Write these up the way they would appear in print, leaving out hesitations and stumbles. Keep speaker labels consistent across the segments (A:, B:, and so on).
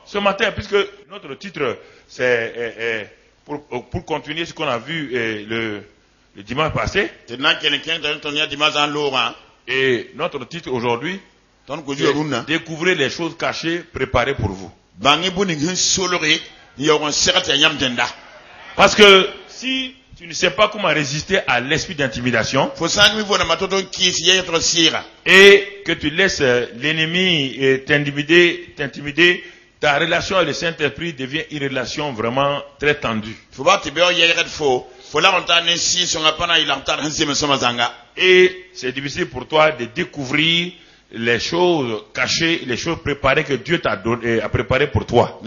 A: ce matin, puisque notre titre, c'est pour continuer ce qu'on a vu le dimanche passé, et notre titre aujourd'hui, c'est découvrir les choses cachées préparées pour vous. Parce que si tu ne sais pas comment résister à l'esprit d'intimidation, et que tu laisses l'ennemi t'intimider, ta relation avec le Saint-Esprit devient une relation vraiment très tendue. Et c'est difficile pour toi de découvrir les choses cachées, les choses préparées que Dieu t'a donné, a préparées pour toi.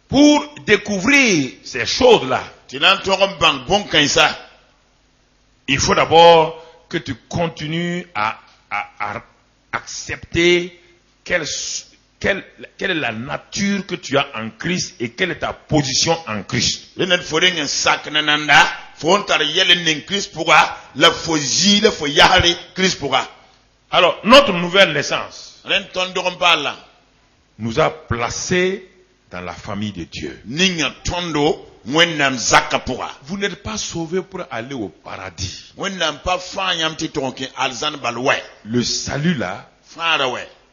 A: Pour découvrir ces choses-là, il faut d'abord que tu continues à accepter quelle est la nature que tu as en Christ et quelle est ta position en Christ. Alors, notre nouvelle naissance nous a placés dans la famille de Dieu. Vous n'êtes pas sauvés pour aller au paradis. Le salut là,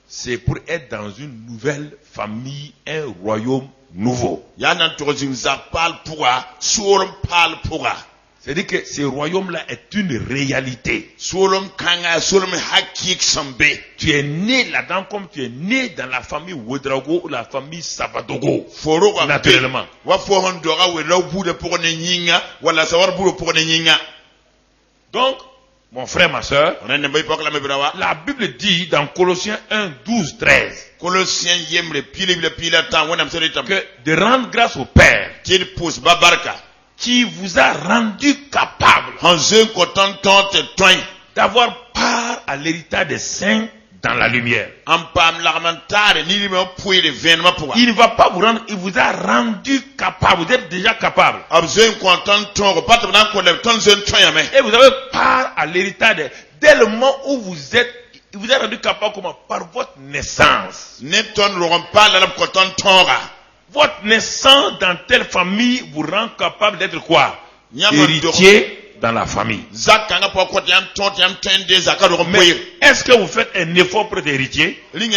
A: c'est pour être dans une nouvelle famille, un royaume nouveau. C'est-à-dire que ce royaume-là est une réalité. Tu es né là-dedans comme tu es né dans la famille Ouedraogo ou la famille Sabadogo. Naturellement. Donc, mon frère, ma soeur, la Bible dit dans Colossiens 1, 12, 13 que de rendre grâce au Père qui vous a rendu capable d'avoir part à l'héritage des saints dans la lumière. Il ne va pas vous rendre, il vous a rendu capable. Vous êtes déjà capable. Et vous avez part à l'héritage dès le moment où vous êtes. Il vous a rendu capable comment? Par votre naissance. Votre naissance dans telle famille vous rend capable d'être quoi? Héritier dans la famille. Mais est-ce que vous faites un effort pour être héritier? Il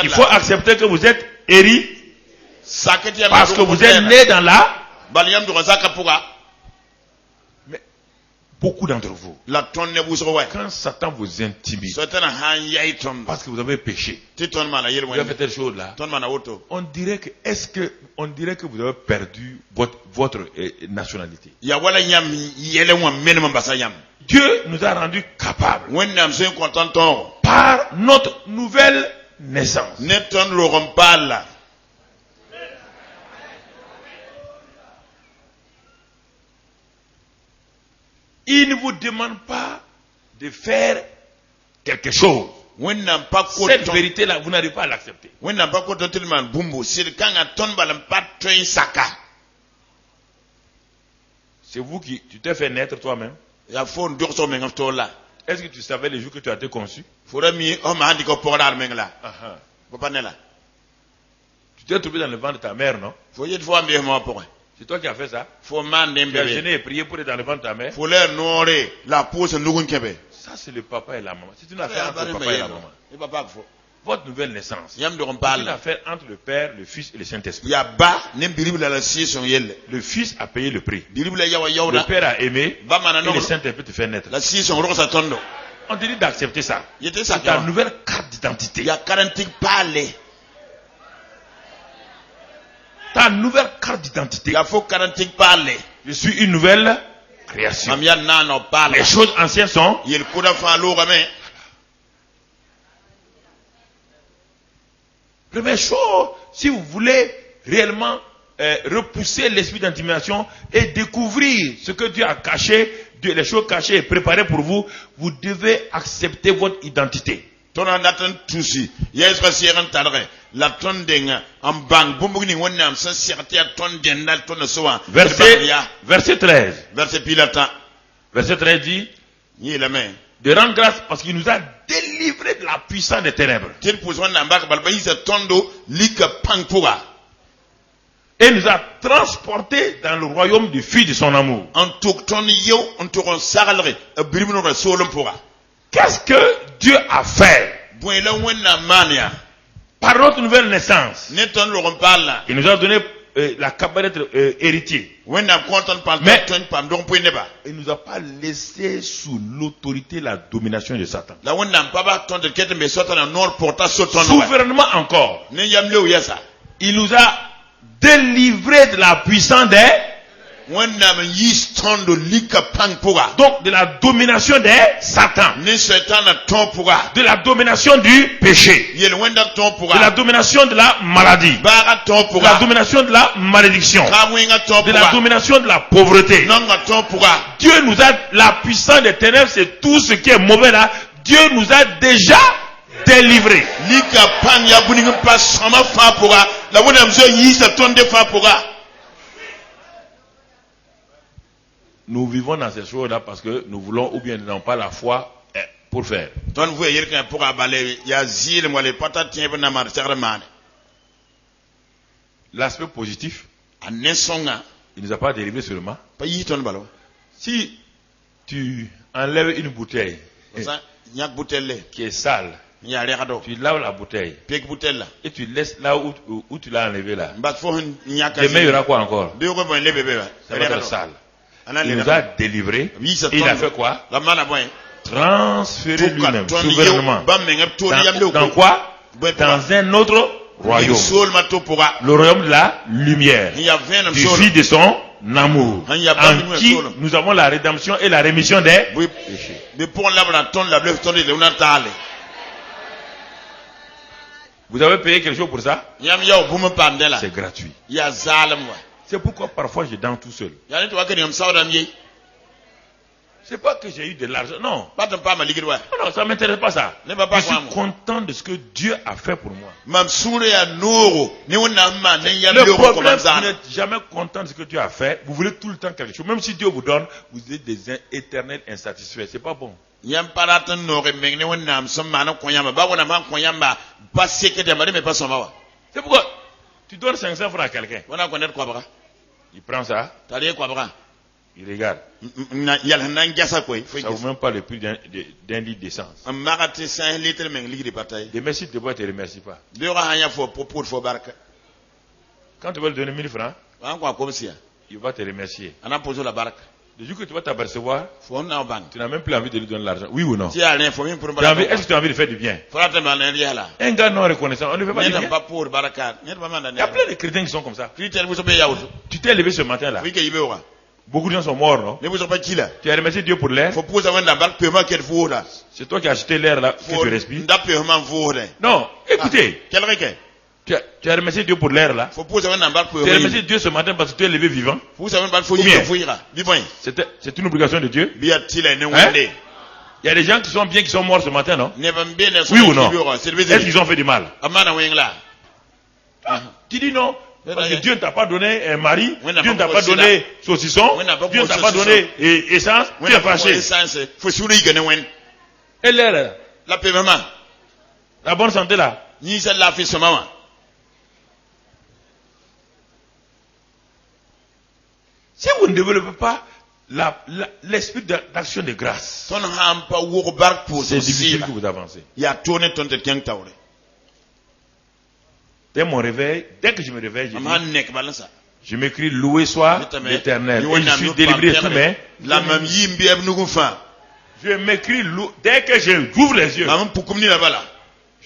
A: faut accepter que vous êtes héritier parce que vous êtes né dans la. Mais beaucoup d'entre vous, quand Satan vous intimide parce que vous avez péché, vous avez fait telle chose là, on dirait que vous avez perdu votre nationalité. Dieu nous a rendus capables par notre nouvelle naissance. Il ne vous demande pas de faire quelque chose. Cette vérité-là, vous n'arrivez pas à l'accepter. C'est vous qui, tu t'es fait naître toi-même. Est-ce que tu savais les jours que tu as été conçu? Tu t'es trouvé dans le ventre de ta mère, non? C'est toi qui as fait ça? Tu as gêné et prié pour être dans le ventre de ta mère? Ça, c'est le papa et la maman. C'est une affaire entre le papa et la maman. Votre nouvelle naissance, c'est une affaire entre le Père, le Fils et le Saint-Esprit. Le Fils a payé le prix. Le Père a aimé et le Saint-Esprit te fait naître. On te dit d'accepter ça. C'est ta nouvelle carte d'identité. Ta nouvelle carte d'identité. Je suis une nouvelle création. Les choses anciennes sont. Première chose, si vous voulez réellement repousser l'esprit d'intimidation et découvrir ce que Dieu a caché, les choses cachées et préparées pour vous, vous devez accepter votre identité. Verset 13. Verset 13 dit, de rendre grâce parce qu'il nous a délivrés de la puissance des ténèbres. Et nous a transportés dans le royaume du Fils de son amour. Qu'est-ce que Dieu a fait? Par notre nouvelle naissance, il nous a donné la capacité d'être héritier. Mais il ne nous a pas laissé sous l'autorité, la domination de Satan. Souverainement encore, il nous a délivrés de la puissance des... Donc de la domination de Satan, de la domination du péché, de la domination de la maladie, de la domination de la malédiction, de la domination de la pauvreté. Dieu nous a, la puissance des ténèbres, c'est tout ce qui est mauvais là. Dieu nous a déjà délivrés. Nous vivons dans ces choses-là parce que nous voulons ou bien nous n'avons pas la foi pour faire. L'aspect positif, il ne nous a pas délivré seulement. Si tu enlèves une bouteille qui est sale, tu laves la bouteille et tu laisses là où tu l'as enlevé là. Demain il y aura quoi encore? Ça va être sale. Il nous a délivrés. Il a fait quoi? Transférer lui-même souverainement. Dans quoi? Dans un autre royaume. Le royaume de la lumière. Du Fils de son amour. En qui nous avons la rédemption et la rémission des péchés. Vous avez payé quelque chose pour ça? C'est gratuit. C'est pourquoi parfois je danse tout seul. C'est pas que j'ai eu de l'argent, non. Non, ça ne m'intéresse pas ça. Je suis content de ce que Dieu a fait pour moi. Le problème, vous n'êtes jamais content de ce que Dieu a fait. Vous voulez tout le temps quelque chose. Même si Dieu vous donne, vous êtes des éternels insatisfaits. C'est pas bon. C'est pourquoi tu donnes 500 francs à quelqu'un. Il prend ça. Il regarde. Ça ne vaut même pas le prix d'un litre d'essence. Et merci de ne te remercie pas. Quand tu vas lui donner 1000 francs, il va te remercier. Le jour que tu vas t'apercevoir, tu n'as même plus envie de lui donner l'argent. Oui ou non? Est-ce que tu as envie de faire du bien? Un gars non reconnaissant, on ne fait pas du bien. Il y a plein de chrétiens qui sont comme ça. Tu t'es levé ce matin là. Beaucoup de gens sont morts, non? Tu as remercié Dieu pour l'air. C'est toi qui as acheté l'air là que tu respires. Non, écoutez. Tu as remercié Dieu pour l'air là. Tu as remercié Dieu ce matin parce que tu es levé vivant. C'est une obligation de Dieu. Hein? Il y a des gens qui sont bien, qui sont morts ce matin, non? Oui ou non? Est-ce qu'ils ont fait du mal? Tu dis non. Parce que Dieu ne t'a pas donné un mari, Dieu ne t'a pas donné saucisson, Dieu ne t'a pas donné essence, tu es fâché. Et l'air, la bonne santé là. Si vous ne développez pas l'esprit d'action de grâce, c'est difficile que vous avancez. Dès mon réveil, dès que je me réveille, je m'écris loué soit l'Éternel. Et je suis délivré de tout, mais je m'écris dès que j'ouvre les yeux.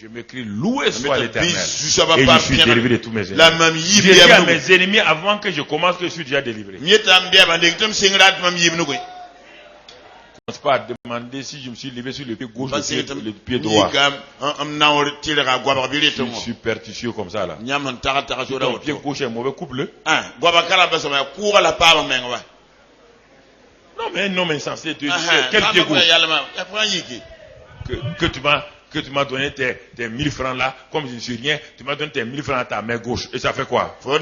A: Je m'écris loué soit l'Éternel. Et je suis délivré de tous mes ennemis. Je dis à mes ennemis avant que je commence que je suis déjà délivré. Je ne commence pas à demander si je me suis levé sur le pied gauche ou le pied droit. Je suis superstitieux comme ça là. Ton pied gauche est mauvais, coupe-le. Non mais un homme insensé, quel pied gauche? Que tu m'as donné tes 1000 francs là, comme je ne suis rien, tu m'as donné tes 1000 francs à ta main gauche. Et ça fait quoi? Ta main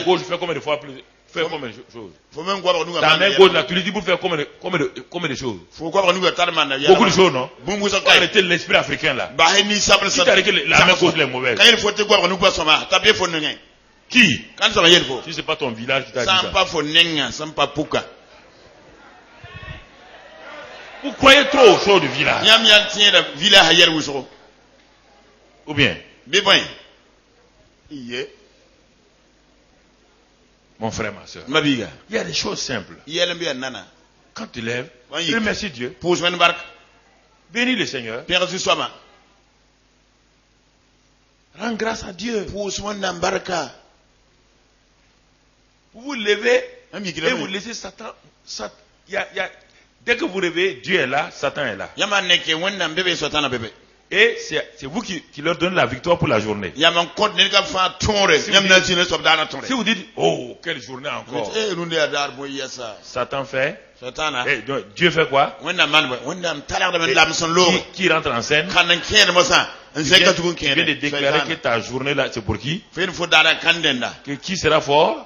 A: gauche fait combien de fois plus? faire combien de choses? Ta main gauche là, tu lui dis pour faire combien de choses? Beaucoup de choses, non? Arrêtez l'esprit africain là. Qui t'a dit que la main gauche est mauvaise? Qui? Si c'est pas ton village qui t'a dit ça. Vous croyez trop aux choses du village? Ou bien? Mon frère, ma soeur. Il y a des choses simples. Quand tu lèves, remercie Dieu. Bénis le Seigneur. Rends grâce à Dieu. Vous vous levez et vous laissez Satan. Dès que vous rêvez, Dieu est là, Satan est là. Et c'est vous qui leur donnez la victoire pour la journée. Si vous dites, oh, quelle journée encore. Satan fait. Et donc, Dieu fait quoi? Qui rentre en scène? Il vient de déclarer que ta journée là, c'est pour qui? Qui sera fort?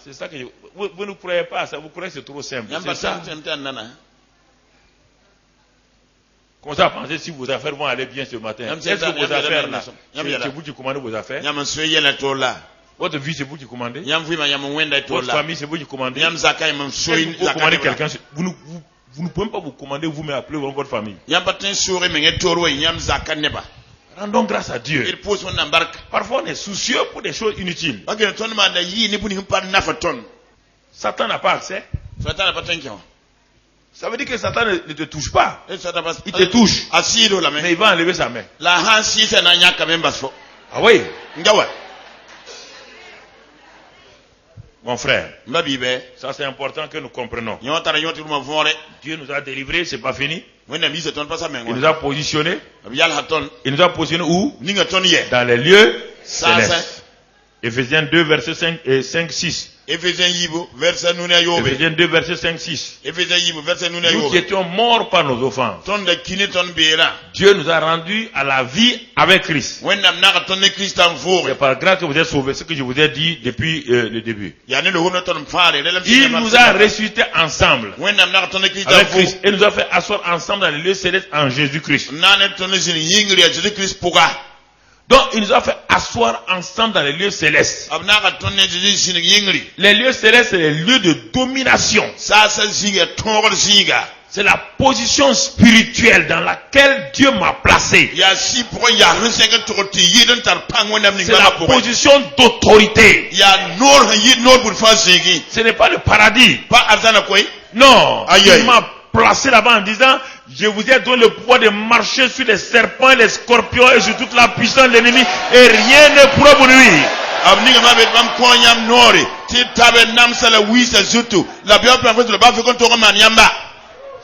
A: C'est ça que vous ne croyez pas à ça, vous croyez que c'est trop simple. C'est ça. Commencez à penser si vos affaires vont aller bien ce matin. Est-ce que vos affaires là, c'est vous qui commandez vos affaires? Votre vie, c'est vous qui commandez? Votre famille, c'est vous qui commandez? Vous commandez quelqu'un, vous ne pouvez pas vous commander vous-même appeler votre famille. Rendons grâce à Dieu. Parfois on est soucieux pour des choses inutiles. Satan n'a pas accès. Ça veut dire que Satan ne te touche pas. Il te touche. Mais il va enlever sa main. Ah oui. Mon frère, ça c'est important que nous comprenions. Dieu nous a délivrés, c'est pas fini. Il nous a positionnés. Il nous a positionnés où? Dans les lieux célestes. Éphésiens 2, versets 5 et 5, 6. Éphésiens 2, versets 5, 6. Nous qui étions morts par nos offenses, Dieu nous a rendus à la vie avec Christ. C'est par grâce que vous êtes sauvés, ce que je vous ai dit depuis le début. Il nous a ressuscités ensemble avec Christ et nous a fait asseoir ensemble dans les lieux célestes en Jésus-Christ. Donc, il nous a fait asseoir ensemble dans les lieux célestes. Les lieux célestes, c'est les lieux de domination. C'est la position spirituelle dans laquelle Dieu m'a placé. C'est la position d'autorité. Ce n'est pas le paradis. Non, il m'a placé là-bas en disant, je vous ai donné le pouvoir de marcher sur les serpents, les scorpions et sur toute la puissance de l'ennemi et rien ne pourra vous nuire.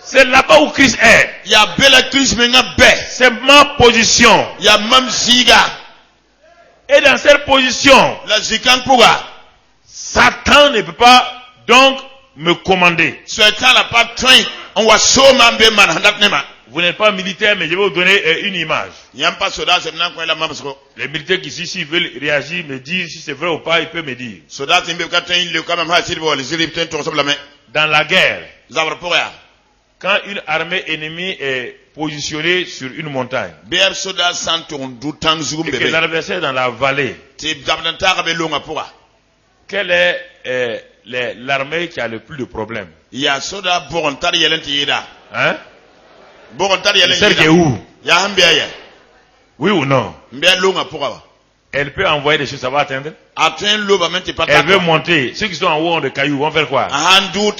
A: C'est là-bas où Christ est. C'est ma position. Et dans cette position, Satan ne peut pas donc me commander. Vous n'êtes pas militaire, mais je vais vous donner une image. Les militaires qui ici veulent réagir, me disent si c'est vrai ou pas, ils peuvent me dire. Dans la guerre, quand une armée ennemie est positionnée sur une montagne, et que l'adversaire est dans la vallée, quelle est l'armée qui a le plus de problèmes? Hein? Celle qui est où? Oui ou non? Elle peut envoyer des choses, ça va atteindre? Elle veut monter. Ceux qui sont en haut ont des cailloux, vont faire quoi? Ils ont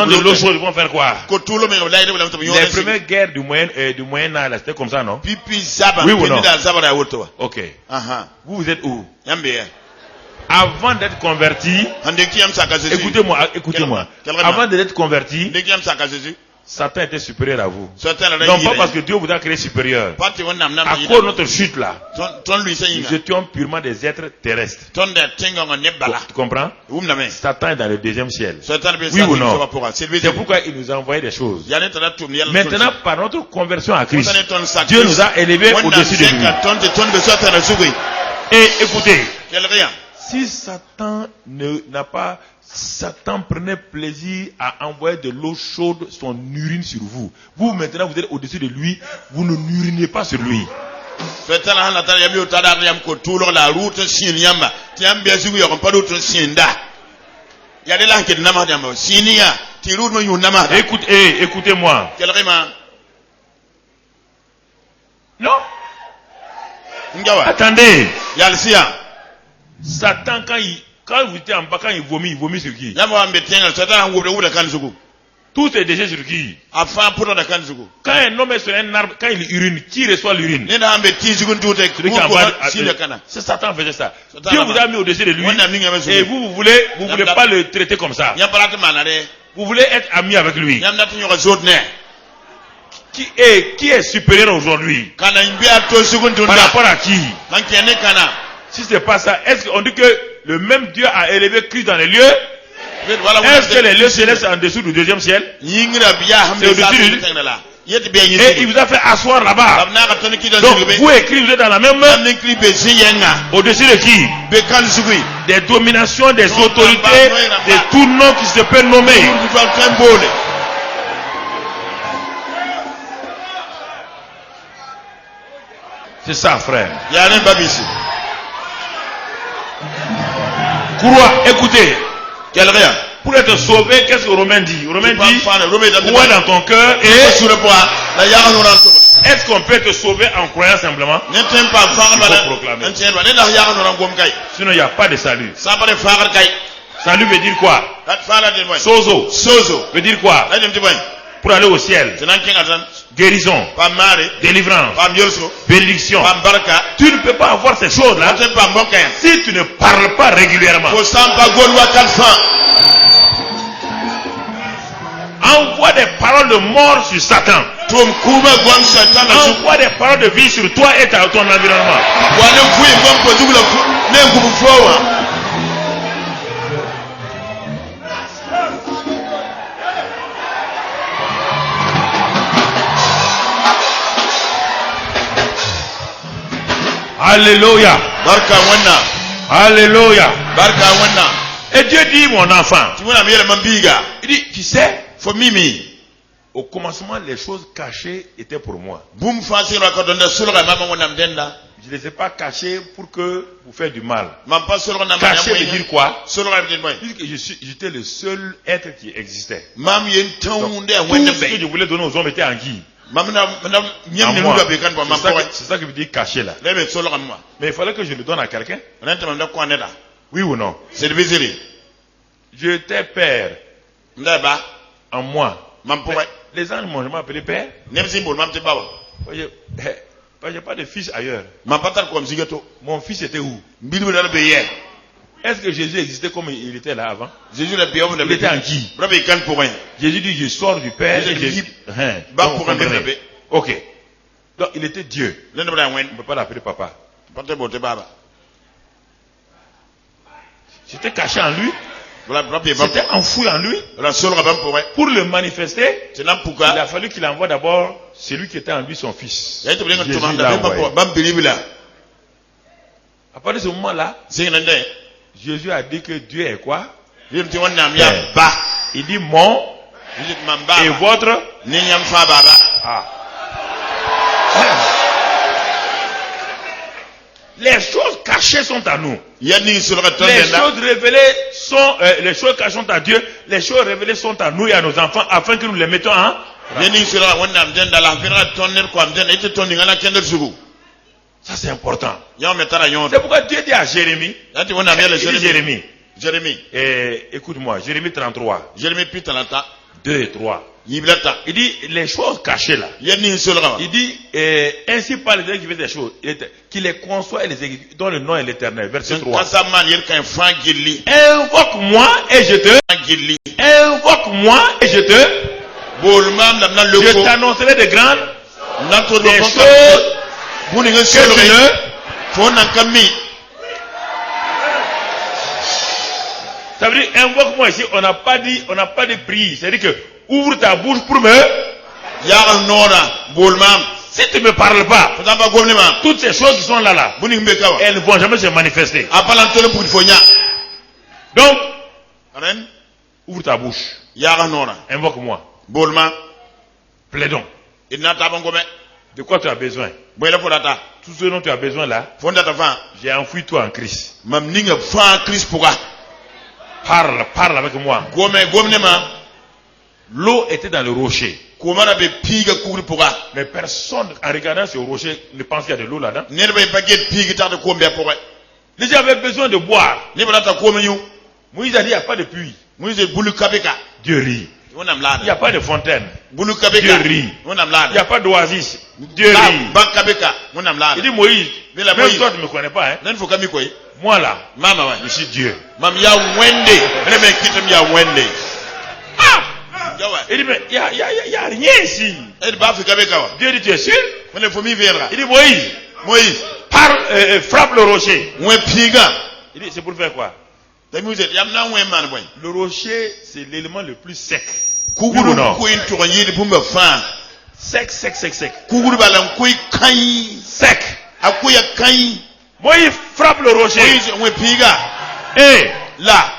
A: de l'eau chaude, ils vont faire quoi? Les premières guerres du Moyen-Âge, c'était comme ça, non? Oui ou non? Ok. Vous êtes où? Avant d'être converti, écoutez-moi. Avant d'être converti, Satan était supérieur à vous. Non pas parce que Dieu vous a créé supérieur. À cause de notre chute là, nous étions purement des êtres terrestres. Tu comprends? Satan est dans le deuxième ciel. Oui ou non? C'est pourquoi il nous a envoyé des choses. Maintenant, par notre conversion à Christ, Dieu nous a élevés au-dessus de lui. Et écoutez, Si Satan Satan prenait plaisir à envoyer de l'eau chaude, son urine sur vous. Vous maintenant vous êtes au-dessus de lui, vous ne n'urinez pas sur lui. Écoutez-moi. Non. Attendez. Satan, quand vous étiez en bas, quand il vomit sur qui? Tout est déjà sur qui? Quand un homme est sur un arbre, quand il urine, qui reçoit l'urine? C'est Satan faisait ça. Dieu vous a mis au-dessus de lui et vous voulez pas le traiter comme ça. Vous voulez être ami avec lui. Qui est supérieur aujourd'hui? Par rapport à qui? Si ce n'est pas ça, est-ce qu'on dit que le même Dieu a élevé Christ dans les lieux? Est-ce que les lieux célestes sont en dessous du deuxième ciel? C'est au-dessus du... Et il vous a fait asseoir là-bas. Donc vous et Christ, vous êtes dans la même au-dessus de qui? Des dominations, des autorités, des tout noms qui se peuvent nommer. C'est ça, frère. Crois, écoutez. Pour être sauvé, qu'est-ce que Romain dit? Romain dit, crois dans ton cœur et est-ce qu'on peut te sauver en croyant simplement? Il faut proclamer. Sinon il n'y a pas de salut. Salut veut dire quoi? Sozo veut dire quoi? Pour aller au ciel. Guérison, délivrance, bénédiction. Tu ne peux pas avoir ces choses-là si tu ne parles pas régulièrement. Envoie des paroles de mort sur Satan. Envoie des paroles de vie sur toi et ton environnement. Alléluia. Alléluia. Et Dieu dit, mon enfant, il dit, tu sais, au commencement, les choses cachées étaient pour moi. Je ne les ai pas cachées pour que vous fassiez du mal. Caché veut dire quoi? J'étais le seul être qui existait. Donc, tout ce que je voulais donner aux hommes était en qui? C'est ça que veut dire caché là. Mais il fallait que je le donne à quelqu'un. Oui ou non? Je t'ai père en moi. Les gens m'ont appelé père. J'ai pas de fils ailleurs. Mon fils était où? Est-ce que Jésus existait comme il était là avant? Il était en qui? Jésus dit, je sors du Père. Ok. Donc il était Dieu. On ne peut pas l'appeler papa. C'était caché en lui. C'était enfoui en lui. Pour le manifester, il a fallu qu'il envoie d'abord celui qui était en lui, son fils. À partir de ce moment-là, Jésus a dit que Dieu est quoi? Il dit mon et votre. Les choses cachées sont à nous. Les choses révélées sont, les choses cachées sont à Dieu. Les choses révélées sont à nous et à nos enfants afin que nous les mettons en. Ça c'est important. C'est pourquoi Dieu dit à Jérémie. Jérémie. Écoute-moi, Jérémie 33. 2 et 3. Il dit les choses cachées là. Il dit ainsi par les qui fait des choses, qui les conçoit et les exécute, dont le nom est l'Éternel. Verset 3. Invoque-moi et je te. Invoque-moi et je te. Je t'annoncerai de grandes des choses que tu ne. Ça veut dire invoque-moi ici. On n'a pas dit prier. C'est-à-dire que ouvre ta bouche pour me.
B: Si tu ne me parles pas, toutes ces choses qui sont là, elles ne vont jamais se manifester. Donc, ouvre ta bouche. Invoque-moi. Plaidons. De quoi tu as besoin? Tout ce dont tu as besoin là, j'ai enfoui toi en Christ. Parle avec moi. L'eau était dans le rocher. Mais personne, en regardant ce rocher, ne pense qu'il y a de l'eau là-dedans. Les gens avaient besoin de boire. Moïse a dit, il n'y a pas de puits. Dieu rit. Il n'y a pas de fontaine. Dieu rit. Il n'y a pas d'oasis. Dieu rit. Il dit, Moïse, même toi tu ne me connais pas. Hein? Moi là, je suis Dieu. Il dit, mais il n'y a rien ici. Dieu dit, tu es sûr? Il dit, Moïse, parle, frappe le rocher. Il dit, c'est pour faire quoi? Le rocher, c'est l'élément le plus sec. Oui ou non? Sec. Sec. Moïse frappe le rocher. Et là,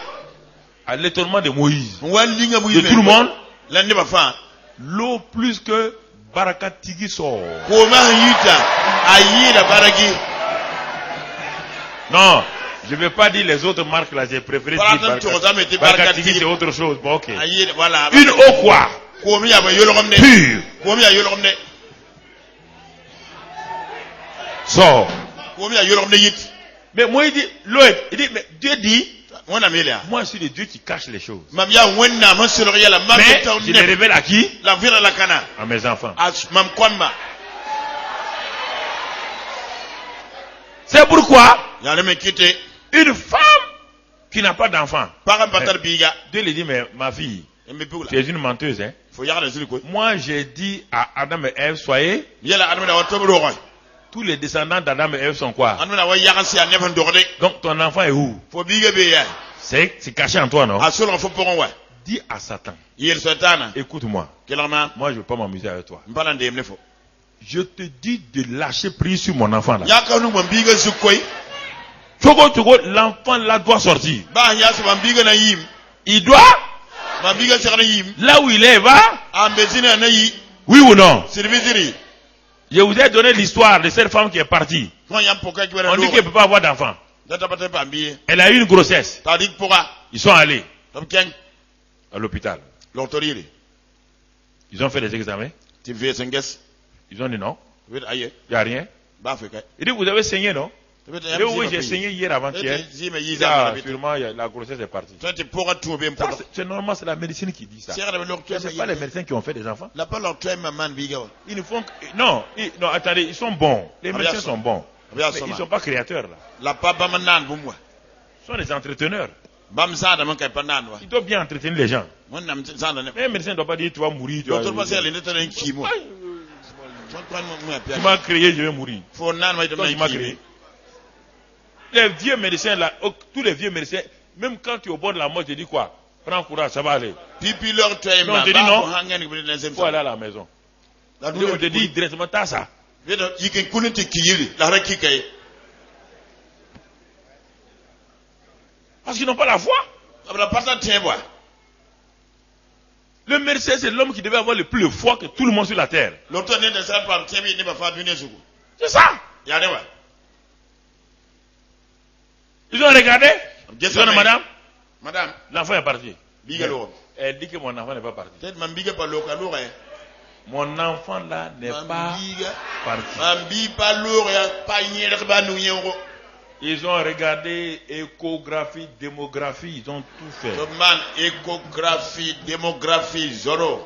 B: à l'étonnement de Moïse, de tout le monde, l'eau plus que Barakatigi sort. Non, je ne vais pas dire les autres marques là, j'ai préféré dire Barakatigi, c'est autre chose. Bon, ok. Une eau quoi? Pure. Sort. Mais Moïse dit, l'eau est, il dit, mais Dieu dit, moi je suis le Dieu qui cache les choses. Mais je les révèle à qui? À mes enfants. C'est pourquoi une femme qui n'a pas d'enfant, Dieu lui dit, mais ma fille, tu es une menteuse. Hein? Moi j'ai dit à Adam et Ève, soyez. Tous les descendants d'Adam et Ève sont quoi? Donc ton enfant est où? C'est caché en toi, non? Dis à Satan, écoute-moi. Moi je ne veux pas m'amuser avec toi. Je te dis de lâcher prise sur mon enfant là. L'enfant là doit sortir. Il doit. Là où il est, va. Oui ou non? Je vous ai donné l'histoire de cette femme qui est partie. On dit qu'elle ne peut pas avoir d'enfant. Elle a eu une grossesse. Ils sont allés à l'hôpital. Ils ont fait des examens. Ils ont dit non. Il n'y a rien. Il dit, vous avez saigné, non? Oui, j'ai saigné hier avant-hier. Sûrement, la grossesse est partie. C'est normal, c'est la médecine qui dit ça. Ce n'est pas les médecins qui ont fait des enfants. Ils ne font que... Non, attendez, ils sont bons. Les médecins sont bons. Mais ils ne sont pas créateurs là. Ils sont des entreteneurs. Ils doivent bien entretenir les gens. Mais un médecin ne doit pas dire tu vas mourir. Tu m'as créé, je vais mourir. Tu m'as créé. Les vieux médecins là, tous les vieux médecins, même quand tu es au bord de la mort, tu dis quoi? Prends courage, ça va aller. Non, on te dit non, il faut aller à la maison. On te dit directement, t'as ça. Parce qu'ils n'ont pas la foi. Le médecin, c'est l'homme qui devait avoir le plus de foi que tout le monde sur la terre. C'est ça. Ils ont regardé. Ils ont dit, madame, l'enfant est parti. Elle dit que mon enfant n'est pas parti. Mon enfant là n'est pas parti. Ils ont regardé échographie, démographie, ils ont tout fait.
A: Échographie, démographie, zoro.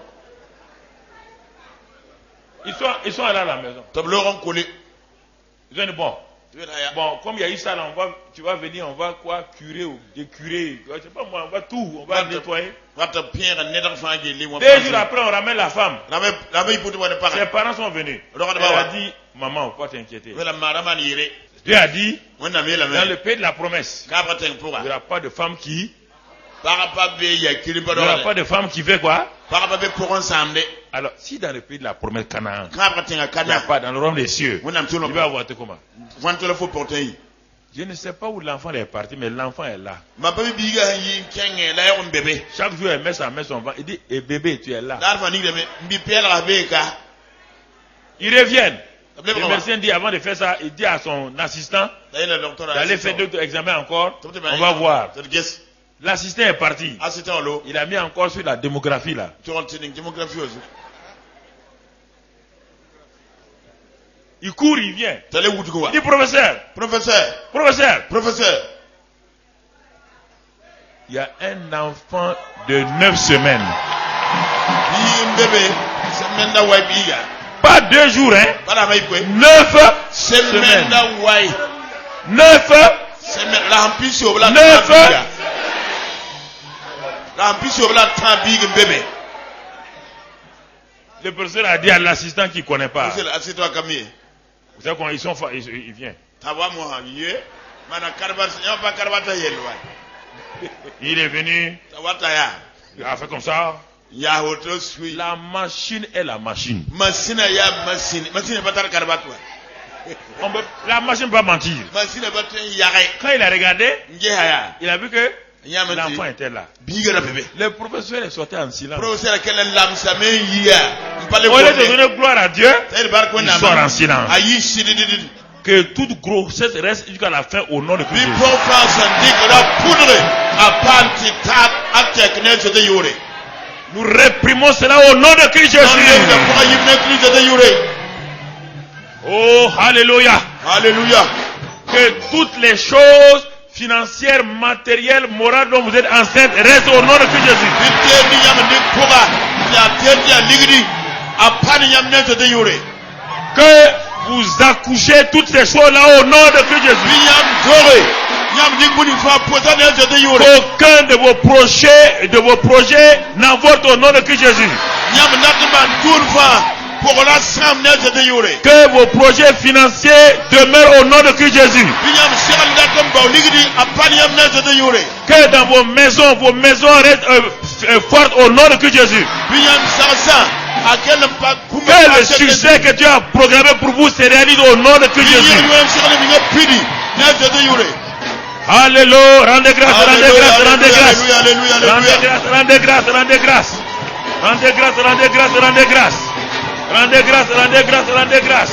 B: Ils sont allés à la maison. Ils ont dit bon, comme il y a eu ça là, tu vas venir, on va quoi, curer ou décurer, je sais pas moi, on va tout, on va nettoyer. 2 jours après, on ramène la femme. Ses parents sont venus. Elle a dit, maman, il ne faut pas t'inquiéter. Dieu a dit, dans le pays de la promesse, il n'y aura pas de femme qui... Il n'y aura pas de femme qui fait quoi? Alors, si dans le pays de la promesse Canaan, il n'y a pas dans le royaume des cieux, il va avoir comment? Je ne sais pas où l'enfant est parti, mais l'enfant est là. Chaque jour, elle met son ventre. Il dit, et bébé, tu es là. Ils reviennent. Le médecin dit, avant de faire ça, il dit à son assistant d'aller faire d'autres examens encore. On va voir. L'assistant est parti. Il a mis encore sur la démographie là. Il court, il vient. Il dit professeur. Il y a un enfant de 9 semaines. Pas 2 jours, hein. 9 semaines. 9 Le professeur a dit à l'assistant qui ne connaît pas. Vous savez quand il vient. Il est venu. Il a fait comme ça. La machine est la machine. La machine ne peut pas mentir. Quand il a regardé, il a vu que l'enfant était là. Le professeur est sorti en silence. Au lieu de donner gloire à Dieu, il sort en silence. Que toute grossesse reste jusqu'à la fin au nom de Christ. Nous réprimons cela au nom de Christ Jésus. Oh, alléluia. Que toutes les choses financières, matérielles, morales dont vous êtes enceinte restent au nom de Christ Jésus. Que vous accouchez toutes ces choses-là au nom de Christ Jésus. Aucun de vos projets n'avorte au nom de Christ Jésus. Que vos projets financiers demeurent au nom de Christ Jésus. Que dans vos maisons restent fortes au nom de Christ Jésus. Que le succès que Dieu a programmé pour vous se réalise au nom de Christ Jésus. Alléluia, rendez grâce. Rendez grâce.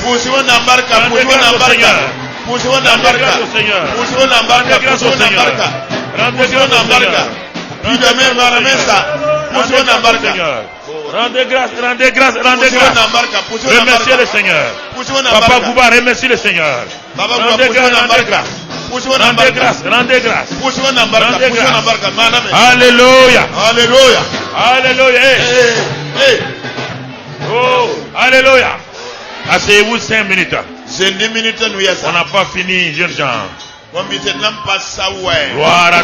B: Remerciez le Seigneur. Papa Gouba, remercie le Seigneur. Rendez grâce. Alléluia. Oh, alléluia. Asseyez-vous 5 minutes. On n'a pas fini, jeunes gens. Gloire à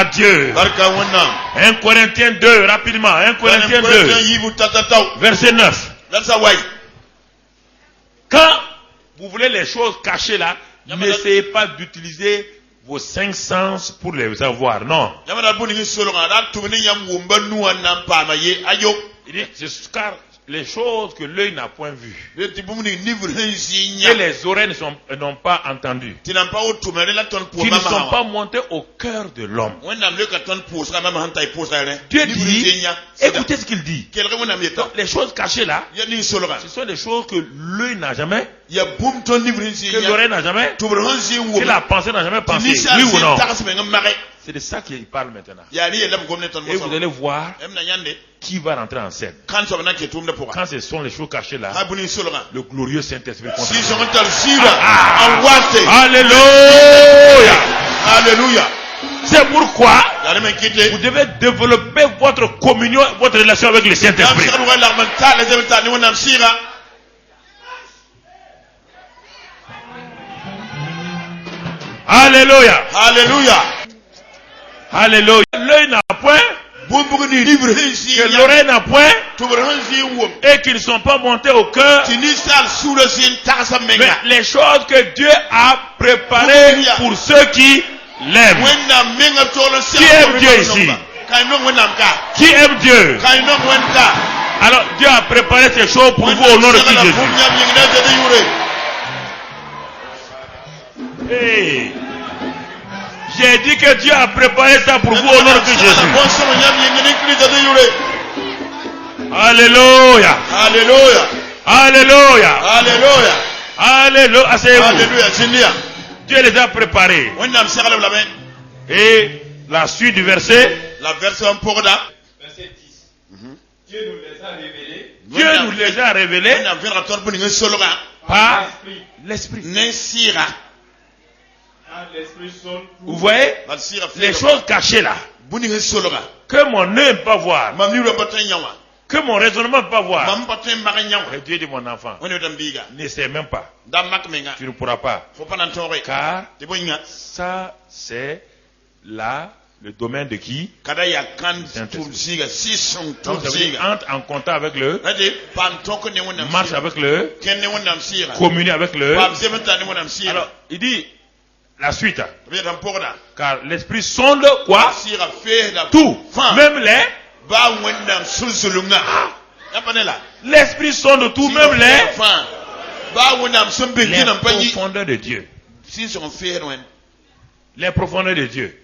B: Dieu. 1 Corinthiens 2, rapidement. 1 Corinthiens 2, verset 9. Quand vous voulez les choses cachées là, n'essayez pas d'utiliser vos 5 sens pour les avoir. Non. Il dit, c'est car les choses que l'œil n'a point vues, et les oreilles n'ont pas entendu, qui ne sont pas montées au cœur de l'homme. Dieu dit, écoutez ce qu'il dit. Donc, les choses cachées là, ce sont des choses que l'œil n'a jamais, que l'oreille n'a jamais, que la pensée n'a jamais pensé. Oui ou non? C'est de ça qu'il parle maintenant. Et vous allez voir qui va rentrer en scène. Quand ce sont les choses cachées là, le glorieux Saint-Esprit. Alléluia. C'est pourquoi vous devez développer votre communion, votre relation avec le Saint-Esprit. Alléluia. L'œil n'a point, que l'oreille n'a point, et qu'ils ne sont pas montés au cœur. Mais les choses que Dieu a préparées pour ceux qui l'aiment. Qui aime Dieu ici? Qui aime Dieu? Alors Dieu a préparé ces choses pour vous au nom de Christ Jésus. Hey. J'ai dit que Dieu a préparé ça pour vous au nom de Christ Jésus. Alléluia.
A: Alléluia.
B: Alléluia.
A: Alléluia.
B: Alléluia.
A: Alléluia.
B: Dieu les a préparés. Et la suite du verset.
A: La version pour là.
C: Verset 10. Dieu nous les a révélés.
B: Dieu nous les a révélés par l'Esprit. Vous voyez les choses cachées là que mon œil ne peut pas voir, que mon raisonnement ne peut pas voir. Et Dieu dit, mon enfant, ne sais même pas, tu ne pourras pas, car ça c'est là le domaine de qui? Donc entre en contact avec le, marche avec le, communie avec le. Alors il dit la suite, car l'esprit sonde quoi? Tout, même les. L'esprit sonde tout, même les profondeurs de Dieu. Les profondeurs de Dieu.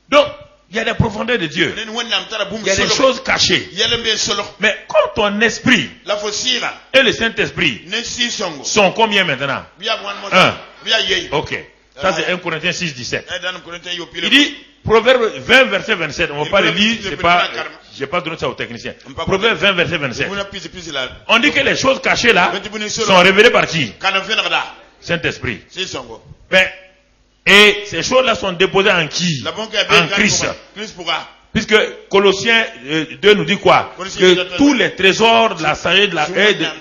B: Donc, il y a des profondeurs de Dieu. Il y a des choses cachées. Mais comme ton esprit et le Saint-Esprit sont combien maintenant? 1. Ok. Ça c'est 1 Corinthiens 6, 17. Il dit, Proverbe 20, verset 27. On ne va pas le lire, je n'ai pas donné ça aux techniciens. Proverbe 20, verset 27. On dit que les choses cachées là sont révélées par qui? Saint-Esprit. Ben, et ces choses-là sont déposées en qui? En Christ. Puisque Colossiens 2 nous dit quoi? Que tous les trésors de la sagesse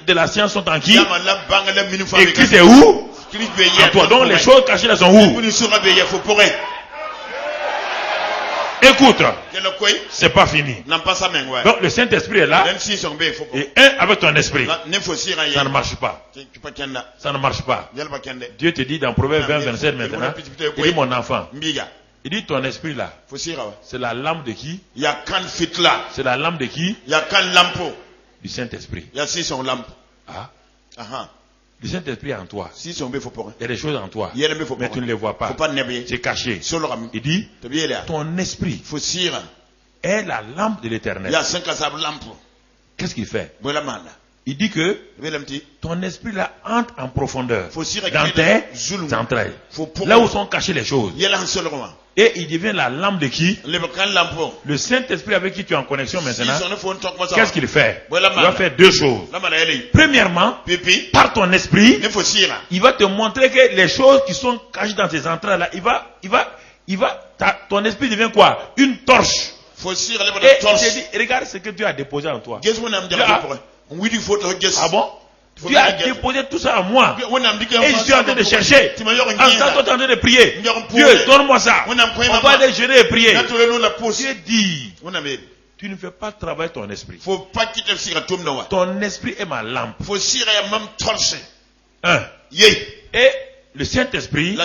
B: de la science sont en qui? Et Christ est où? En toi. Donc les choses cachées là sont où? Écoute, c'est pas fini. Donc le Saint-Esprit est là. Et avec ton esprit, ça ne marche pas. Ça ne marche pas. Dieu te dit dans Proverbe 20, 27 maintenant, il dit mon enfant, il dit ton esprit là, c'est la lampe de qui? C'est la lampe de qui? Du Saint-Esprit. Ah. Le Saint-Esprit est en toi. Il y a des choses en toi, mais tu ne les vois pas. C'est caché. Il dit, ton esprit est la lampe de l'Éternel. Qu'est-ce qu'il fait? Il dit que ton esprit là entre en profondeur dans tes entrailles, là où sont cachées les choses. Et il devient la lampe de qui? Le Saint-Esprit avec qui tu es en connexion maintenant. Qu'est-ce qu'il fait? Il va faire deux choses. Premièrement, par ton esprit, il va te montrer que les choses qui sont cachées dans tes entrailles là, ton esprit devient quoi? Une torche. Et il te dit, regarde ce que Dieu a déposé en toi. Ah bon? Tu as déposé tout ça en moi. Et je suis en train de chercher. En train de prier. Dieu, donne-moi ça. On va aller jeûner et prier. Dieu dit, tu ne fais pas travailler ton esprit. Ton esprit est ma lampe. Et le Saint-Esprit,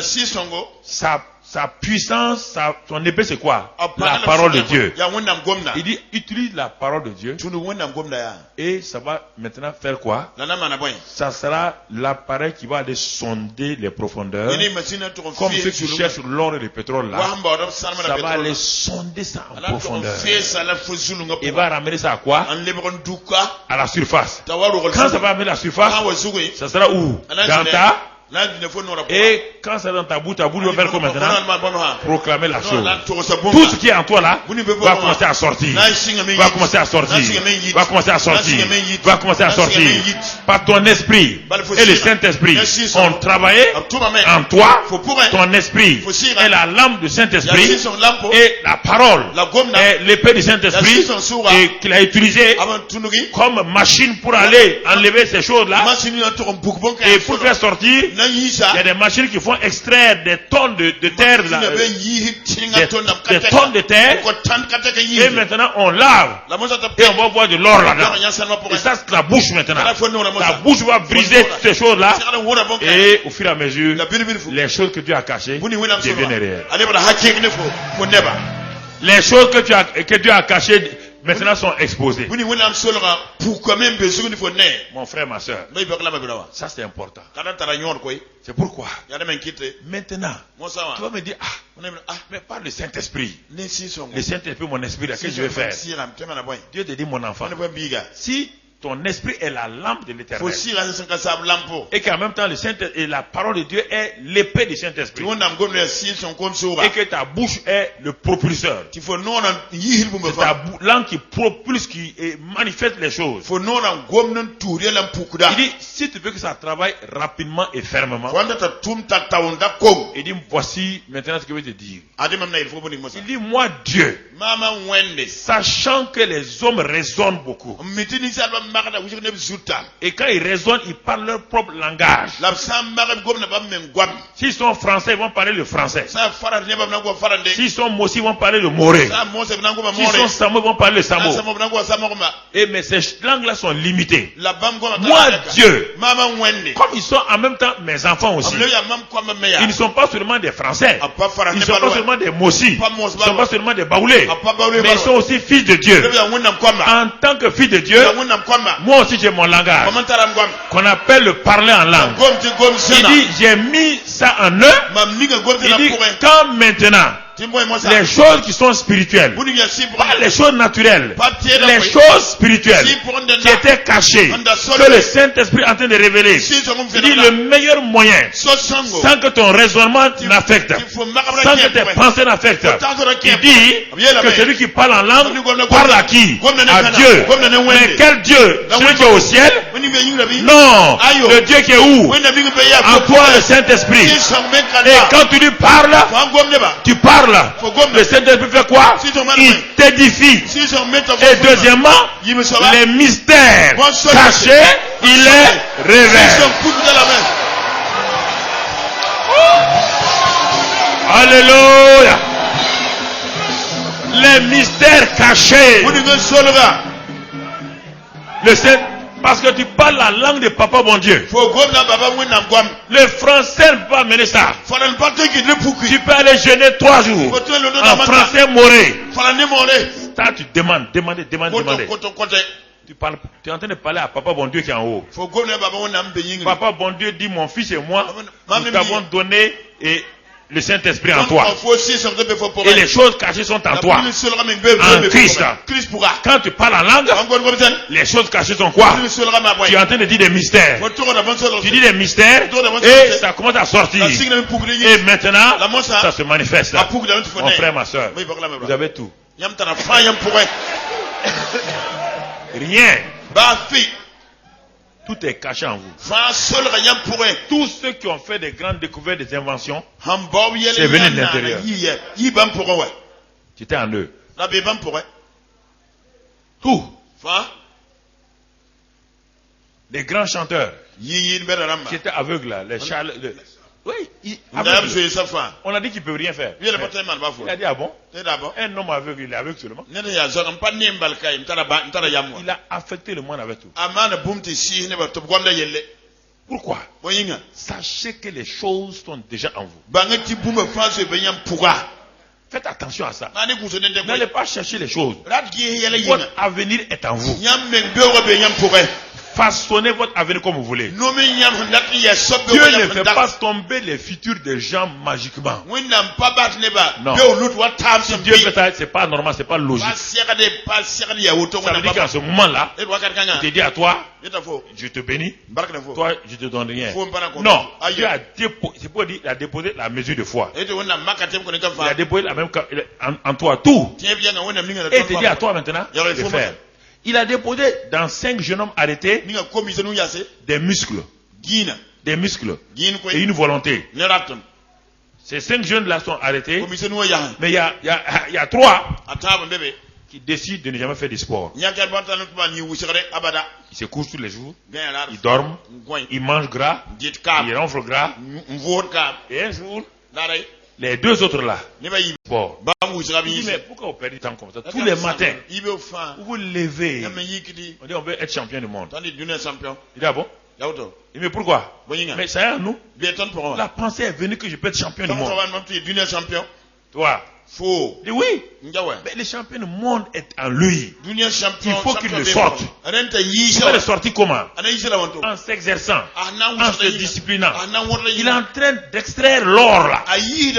B: sa puissance, son épée, c'est quoi? La parole de Dieu. Il dit, utilise la parole de Dieu. Et ça va maintenant faire quoi? Ça sera l'appareil qui va aller sonder les profondeurs. Comme ceux qui cherchent l'or et le pétrole là. Ça va aller sonder ça en profondeur. Il va ramener ça à quoi? À la surface. Quand ça va amener à la surface, ça sera où? Dans ta. Et quand c'est dans ta bouche va faire quoi maintenant? Proclamer la chose. Tout ce qui est en toi là va commencer à sortir. Va commencer à sortir. Va commencer à sortir. Va commencer à sortir. Par ton esprit et le Saint-Esprit ont travaillé en toi. Ton esprit est la lampe du Saint-Esprit et la parole est l'épée du Saint-Esprit et qu'il a utilisé comme machine pour aller enlever ces choses là et pour faire sortir Il y a des machines qui font extraire des tonnes de terre, des tonnes de terre. Et maintenant on lave. Et on va voir de l'or là-dedans. Et ça c'est la bouche maintenant. La bouche va briser ces choses-là. Et au fur et à mesure, les choses que Dieu a cachées deviennent réelles. Les choses que Dieu a cachées maintenant sont exposées. Mon frère, ma soeur, ça c'est important. C'est pourquoi maintenant tu vas me dire, mais par le Saint-Esprit, le Saint-Esprit, mon esprit, qu'est-ce que je vais faire? Dieu te dit, mon enfant, si ton esprit est la lampe de l'éternel, et qu'en même temps le et la parole de Dieu est l'épée du Saint-Esprit, et que ta bouche est le propulseur, c'est ta langue qui propulse, qui manifeste les choses. Il dit, si tu veux que ça travaille rapidement et fermement, il dit, voici maintenant ce que je vais te dire. Il dit, moi Dieu, sachant que les hommes raisonnent beaucoup, et quand ils raisonnent, ils parlent leur propre langage. S'ils sont français, ils vont parler le français. S'ils sont mossi, ils vont parler le moré. S'ils sont samo, ils vont parler le samo. Et mais ces langues-là sont limitées. Moi, Dieu, comme ils sont en même temps mes enfants aussi, ils ne sont pas seulement des français, ils ne sont pas seulement des mossi, ils ne sont pas seulement des baoulés, mais ils sont aussi fils de Dieu. En tant que fils de Dieu, moi aussi j'ai mon langage qu'on appelle le parler en langue. Il dit, j'ai mis ça en eux. Il dit, quand maintenant les choses qui sont spirituelles, pas les choses naturelles, les choses spirituelles qui étaient cachées, que le Saint-Esprit est en train de révéler. Il dit, le meilleur moyen, sans que ton raisonnement n'affecte, sans que tes pensées n'affectent, il dit que celui qui parle en langue parle à qui? À Dieu. Mais quel Dieu? Celui qui est au ciel? Non, le Dieu qui est où? En toi, le Saint-Esprit. Et quand tu lui parles, tu parles. Le Saint-Esprit fait quoi? Il t'édifie. Et deuxièmement, les mystères cachés, il les révèle. Alléluia. Les mystères cachés. Le Saint, parce que tu parles la langue de Papa bon Dieu. Le français ne peut pas mener ça. Tu peux aller jeûner 3 jours en français moré. Ça tu demandes. Tu es en train de parler à Papa bon Dieu qui est en haut. Papa bon Dieu dit, mon fils et moi, nous t'avons donné le Saint-Esprit en toi. Et les choses cachées sont en toi. En Christ. Quand tu parles en langue, les choses cachées sont quoi? Tu es en train de dire des mystères. Tu dis des mystères et ça commence à sortir. Et maintenant, ça se manifeste. Mon frère, ma soeur, vous avez tout. Rien. Tout est caché en vous. Tous ceux qui ont fait des grandes découvertes, des inventions, c'est venu de l'intérieur. Tu étais en eux. Tout. Les grands chanteurs qui étaient aveugles là, les Charles. Oui, on a dit qu'il ne peut rien faire. Il a dit, ah bon? Un homme aveugle, il est aveugle seulement. Il a affecté le monde avec tout. Pourquoi? Sachez que les choses sont déjà en vous. Faites attention à ça. N'allez pas chercher les choses. Votre avenir est en vous. Façonnez votre avenir comme vous voulez. Dieu ne fait pas tomber les futurs des gens magiquement. Non. Si Dieu fait ça, c'est pas normal, c'est pas logique. Ça veut dire qu'en ce moment-là, il te dit à toi, je te bénis, toi, je te donne rien. Non. Dieu a déposé la mesure de foi. Il a déposé la même en toi tout. Et il te dit à toi maintenant de faire. Il a déposé dans 5 jeunes hommes arrêtés des muscles. Des muscles. Et une volonté. Ces 5 jeunes là sont arrêtés. Mais il y a 3 qui décide de ne jamais faire de sport. Il se couche tous les jours, il dort, il mange gras, il ronfle gras. Et un jour, les deux autres là, sport. Il dit, mais pourquoi vous perdez du temps comme ça? Tous les matins, vous vous levez, on dit on veut être champion du monde. Il dit, ah bon? Il dit, mais pourquoi? Mais ça y est, nous, la pensée est venue que je peux être champion du monde. Toi, il dit oui, mais le champion du monde est en lui. Il faut qu'il le sorte. Il va le sortir comment? En s'exerçant, en se disciplinant. Il est en train d'extraire l'or là. Il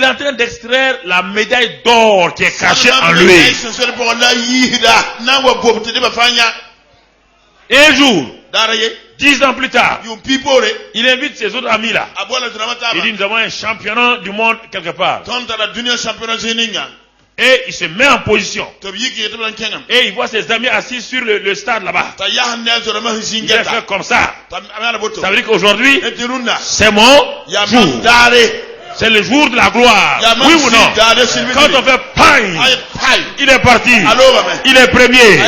B: est en train d'extraire la médaille d'or qui est cachée en lui. Et un jour, 10 ans plus tard, il invite ses autres amis là. Il dit, nous avons un championnat du monde quelque part. Et il se met en position. Et il voit ses amis assis sur le stade là-bas. Il a fait comme ça. Ça veut dire qu'aujourd'hui, c'est mon jour. C'est le jour de la gloire. Oui ou non? Quand on fait paille, il est parti. Il est premier.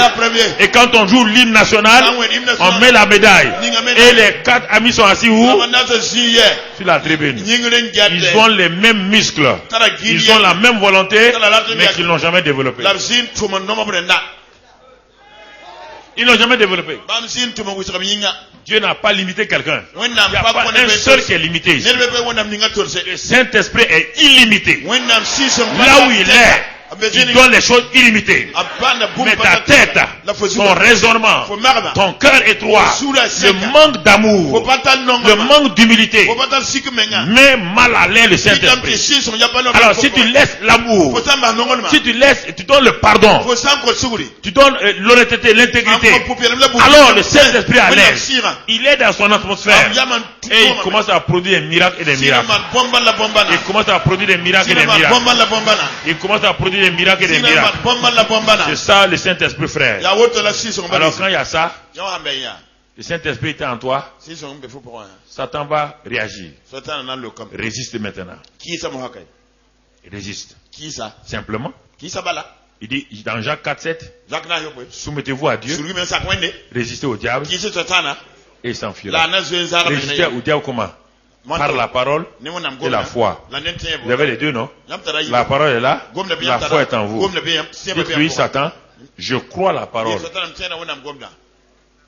B: Et quand on joue l'hymne national, on met la médaille. Et les 4 amis sont assis où? Sur la tribune. Ils ont les mêmes muscles. Ils ont la même volonté, mais qu'ils n'ont jamais développé. Ils n'ont jamais développé. Dieu n'a pas limité quelqu'un. Il n'y a pas un seul qui est limité ici. Le Saint-Esprit est illimité. Là où il est, il donne les choses illimitées. Mais ta tête, ton raisonnement, ton cœur étroit, le manque d'amour, le manque d'humilité, met mal à l'aise le Saint-Esprit. Alors si tu laisses l'amour, si tu laisses, tu donnes le pardon, tu donnes l'honnêteté, l'intégrité, alors le Saint-Esprit à l'aise, il est dans son atmosphère et il commence à produire des miracles et des miracles. Il commence à produire des miracles et des miracles. Il commence à produire des miracles et des miracles. C'est ça le Saint-Esprit, frère. Alors quand il y a ça, le Saint-Esprit est en toi, Satan va réagir. Résiste maintenant. Résiste. Simplement. Il dit dans Jacques 4:7, soumettez-vous à Dieu, résistez au diable et il s'enfuira. Résistez au diable comment? Par la parole et la foi. Vous avez les deux, non? La parole est là, la foi est en vous. Dites-lui, Satan, je crois la parole.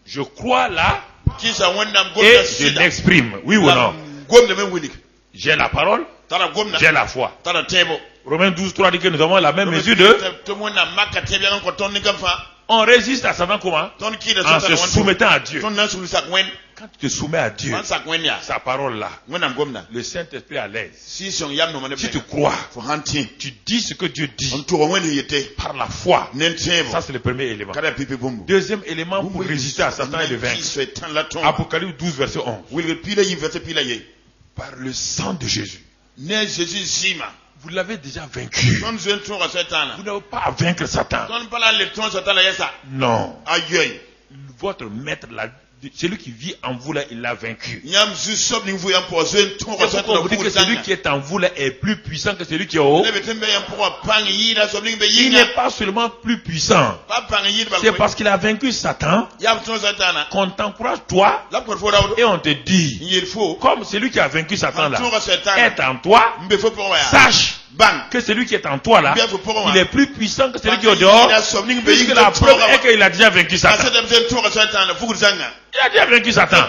B: Je crois là et je l'exprime. Oui ou non? J'ai la parole, j'ai la foi. Romains 12:3 dit que nous avons la même mesure de... On résiste à Satan comment? En se soumettant à Dieu. Quand tu te soumets à Dieu, sa parole là, le Saint-Esprit à l'aise. Si tu crois, tu dis ce que Dieu dit par la foi. Ça c'est le premier élément. Deuxième élément pour résister à Satan et le vaincre. Apocalypse 12 verset 11. Par le sang de Jésus. Vous l'avez déjà vaincu. Vous n'avez pas à vaincre Satan. Non. Votre maître l'a dit. Celui qui vit en vous là, il l'a vaincu. C'est pourquoi on vous dit que celui qui est en vous là est plus puissant que celui qui est au haut. Il n'est pas seulement plus puissant. C'est parce qu'il a vaincu Satan qu'on t'encourage toi et on te dit, comme celui qui a vaincu Satan là est en toi, sache que celui qui est en toi là, il est plus puissant que celui qui est au dehors, puisque la preuve est qu'il a déjà vaincu Satan. Il a déjà vaincu Satan.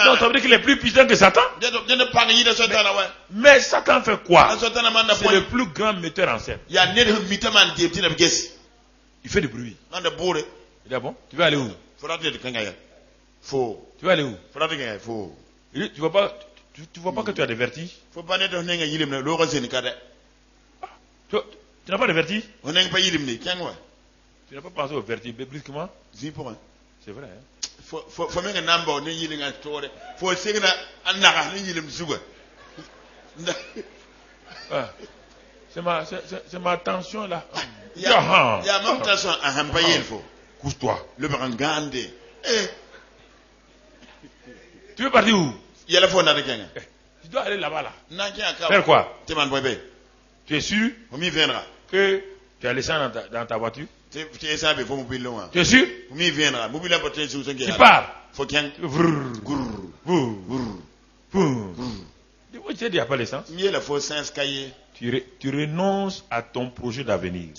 B: Donc ça veut dire qu'il est plus puissant que Satan. Mais Satan fait quoi? C'est le plus grand metteur en scène. Il fait du bruit. Il dit bon, tu veux aller où? Tu veux aller où? Tu vois pas que tu as des vertiges? Tu n'as pas de vertige? Tu n'as pas pensé au vertige bibliquement? C'est vrai. C'est ma tension là. Couche-toi. Tu veux partir où? Tu dois aller là-bas là. Faire quoi? Tu es sûr que Tu as laissé dans ta voiture?
A: Tu es sûr?
B: Tu pars. Tu n'as pas l'essence. Tu renonces à ton projet d'avenir.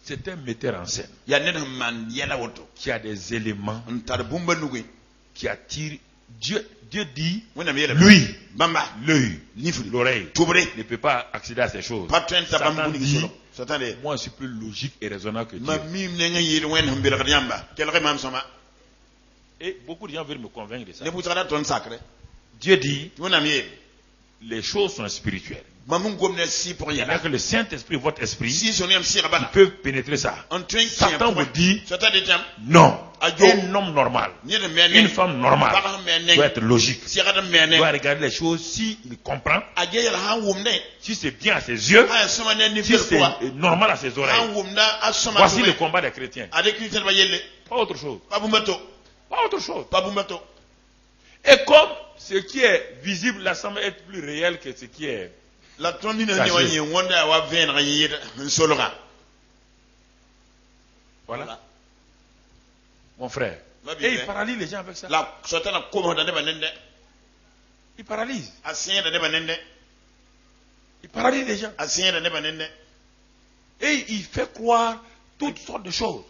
B: C'est un metteur en scène qui a des éléments qui attirent. Dieu dit, lui, l'œil, l'oreille, ne peut pas accéder à ces choses. Satan dit, moi je suis plus logique et raisonnable que Dieu. Et beaucoup de gens veulent me convaincre de ça. Dieu dit, les choses sont spirituelles. Il n'y a que le Saint-Esprit, votre esprit, qui peut pénétrer ça. Satan vous dit, non, un homme normal, une femme normale, doit être logique, doit regarder les choses, s'il comprend, si c'est bien à ses yeux, si c'est normal à ses oreilles. Voici le combat des chrétiens. Pas autre chose. Pas autre chose. Et comme ce qui est visible, là, semble être plus réel que ce qui est caché. Voilà. Mon frère. Et il paralyse les gens avec ça. Il paralyse. Il paralyse les gens. Et il fait croire toutes sortes de choses.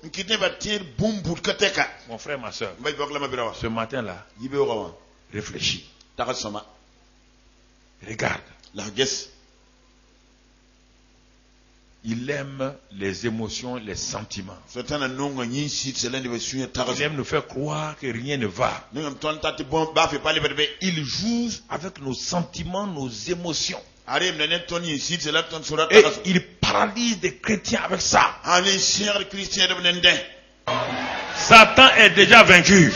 B: Mon frère, ma soeur, ce matin-là, réfléchis. Regarde. Il aime les émotions, les sentiments. Il aime nous faire croire que rien ne va. Il joue avec nos sentiments, nos émotions. Et il paralyse des chrétiens avec ça. Satan est déjà vaincu.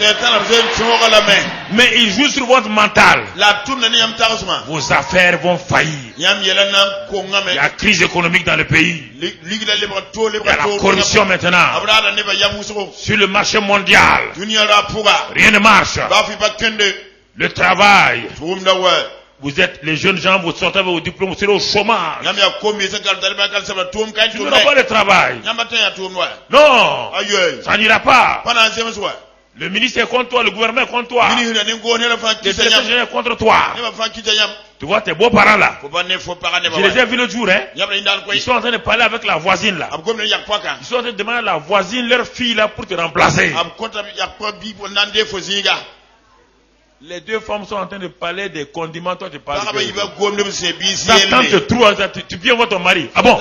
B: Mais il joue sur votre mental. Vos affaires vont faillir. Il y a la crise économique dans le pays. Il y a la corruption maintenant. Sur le marché mondial, rien ne marche. Le travail. Vous êtes les jeunes gens, vous sortez avec vos diplômes, vous serez au chômage. Tu n'auras pas de travail. Non, ça n'ira pas. Le ministre est contre toi, le gouvernement est contre toi. Le directeur général est contre toi. Tu vois tes beaux-parents là. Je les ai vus l'autre jour. Ils sont en train de parler avec la voisine là. Ils sont en train de demander à la voisine, leur fille là, pour te remplacer. Les deux femmes sont en train de parler des condiments, toi tu parles Satan te trouve, tu viens voir ton mari. Ah bon?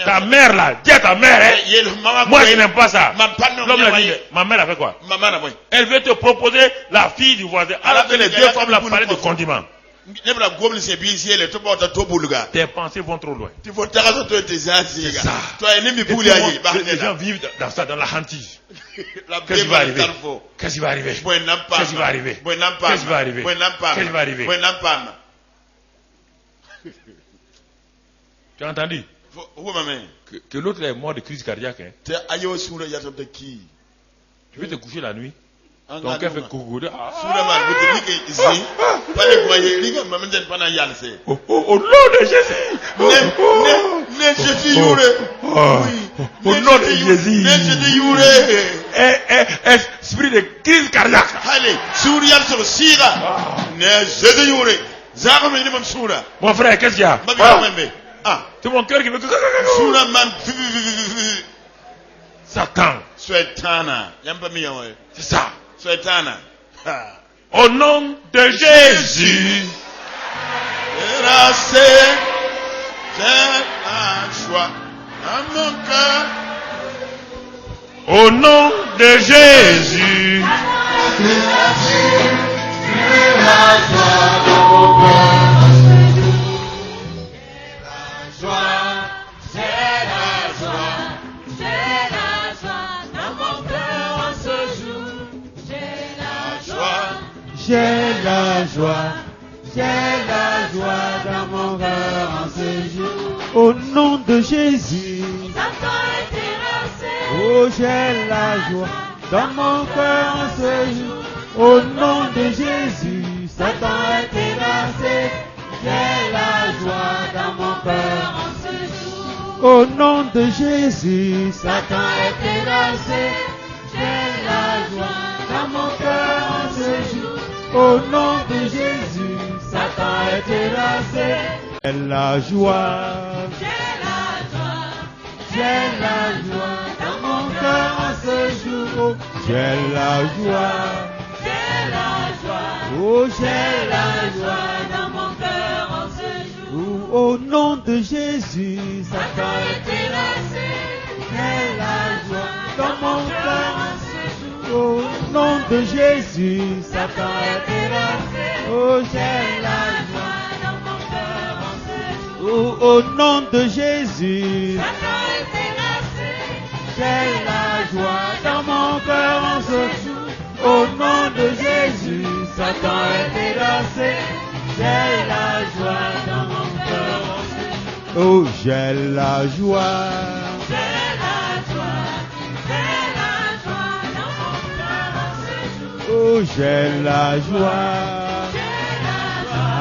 B: Ta mère là, dis à ta mère, moi je n'aime pas ça. L'homme l'a dit, ma mère a fait quoi? Elle veut te proposer la fille du voisin. Alors que les deux femmes là parlaient de condiments. Tes pensées vont trop loin. C'est ça. Les gens vivent dans ça, dans la hantise. Qu'est-ce qui va arriver? Qu'est-ce qui va arriver? Qu'est-ce qui va arriver? Qu'est-ce qui va arriver? Qu'est-ce qui va arriver? Tu as entendu? Que l'autre est mort de crise cardiaque. Tu veux te coucher la nuit? Ton cœur fait coucou. Au nom de Jésus. Au nom de Jésus. Esprit de crise cardiaque. Mon frère, qu'est-ce qu'il y a? C'est mon cœur qui veut. Satan. C'est ça. Au nom de Jésus. Au nom de Jésus.
D: J'ai la joie dans mon cœur en ce jour. Au nom de Jésus. Oh, j'ai la joie dans mon cœur en ce jour. Au nom de Jésus, Satan est terrassé. J'ai la joie dans mon cœur en ce jour. Au nom de Jésus, Satan est terrassé. J'ai la joie dans mon cœur en ce jour. Au nom de Jésus, Satan est terrassé. J'ai la joie. J'ai la joie dans mon cœur en ce jour. J'ai la joie. Oh, j'ai la joie dans mon cœur en ce jour. Au nom de Jésus, Satan est terrassé. J'ai la joie dans mon cœur en ce jour. Au nom de Jésus, Satan est terrassé. Oh, j'ai la joie dans mon cœur en ce jour. Au nom de Jésus, Satan est terrassé. J'ai la joie dans mon cœur en ce jour. Au nom de Jésus, Satan est terrassé. J'ai la joie dans mon cœur en ce jour. Oh, j'ai la joie. J'ai la joie dans mon cœur en ce jour. Oh, j'ai la joie.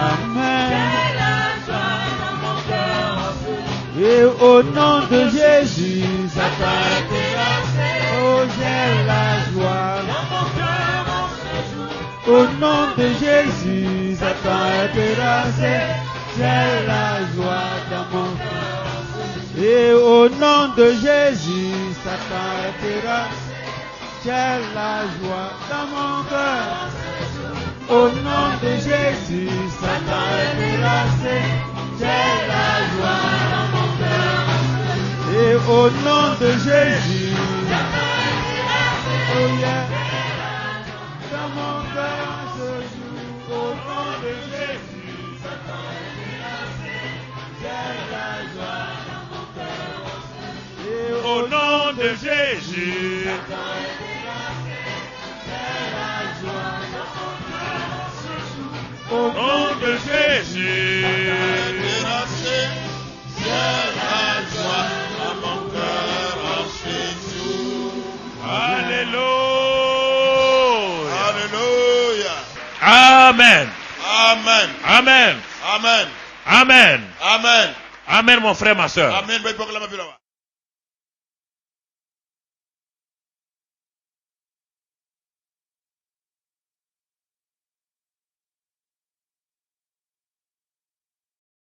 D: Amen. J'ai la joie dans mon cœur en ce jour. Et au nom de Jésus, Satan est terrassé. Oh, j'ai la joie dans mon cœur en ce jour. Au nom de Jésus, Satan est terrassé. J'ai la joie dans mon cœur en ce jour. Et au nom de Jésus, Satan est terrassé. J'ai la joie dans mon cœur en ce jour. Au nom de Jésus, Satan est terrassé. J'ai la joie dans mon cœur en ce jour. Et au nom de Jésus, Satan est terrassé. Oh yeah. Dans mon cœur en ce jour. Au nom de Jésus, Satan est terrassé. J'ai la joie dans mon cœur en ce jour. Et
B: au nom de Jésus,
D: Satan est terrassé. J'ai la joie dans mon cœur en ce jour.
B: Au nom de Jésus,
A: J'ai la joie dans mon cœur en ce jour.
B: Alléluia.
A: Alléluia.
B: Amen.
A: Amen.
B: Amen.
A: Amen.
B: Amen.
A: Amen.
B: Amen, mon frère, ma soeur.
A: Amen.